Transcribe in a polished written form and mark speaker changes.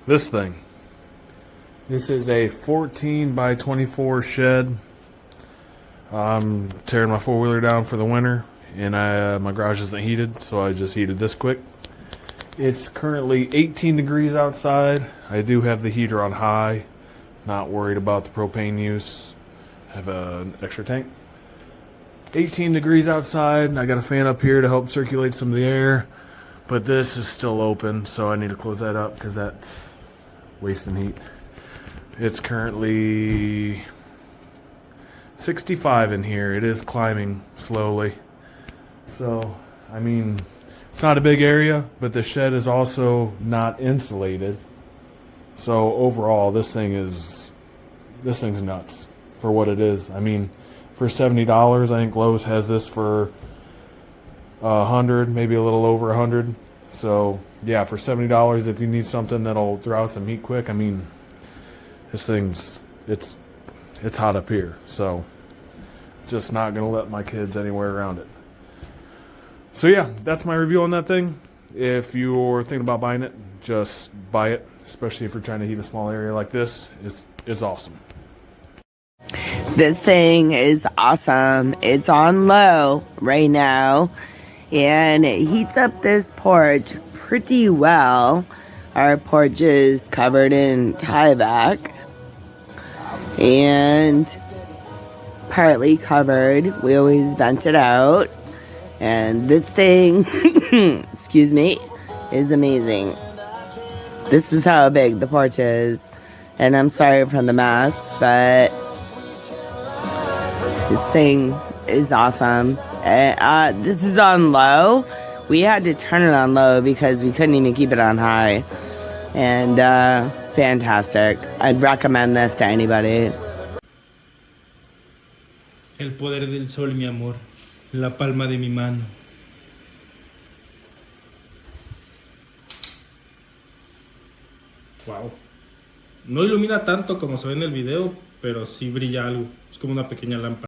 Speaker 1: this thing. This is a 14 by 24 shed. I'm tearing my four-wheeler down for the winter, and my garage isn't heated, so I just heated this quick. It's currently 18 degrees outside. I do have the heater on high. Not worried about the propane use. I have an extra tank. 18 degrees outside. I got a fan up here to help circulate some of the air, but this is still open, so I need to close that up because that's wasting heat. It's currently 65 in here. It is climbing slowly. So, I mean, it's not a big area, but the shed is also not insulated. So overall, this thing's nuts for what it is. I mean, for $70, I think Lowe's has this for 100, maybe a little over 100. So yeah, for $70, if you need something that'll throw out some heat quick, I mean, this thing's it's hot up here. So just not gonna let my kids anywhere around it. So yeah, that's my review on that thing. If you're thinking about buying it, just buy it, especially if you're trying to heat a small area like this. It's awesome.
Speaker 2: This thing is awesome. It's on low right now, and it heats up this porch pretty well. Our porch is covered in tieback and partly covered. We always vent it out. And this thing, excuse me, is amazing. This is how big the porch is. And I'm sorry for the mess, but this thing is awesome. This is on low. We had to turn it on low because we couldn't even keep it on high. And fantastic. I'd recommend this to anybody.
Speaker 3: El poder del sol, mi amor. La palma de mi mano. Wow. No ilumina tanto como se ve en el video, pero sí brilla algo. Es como una pequeña lámpara.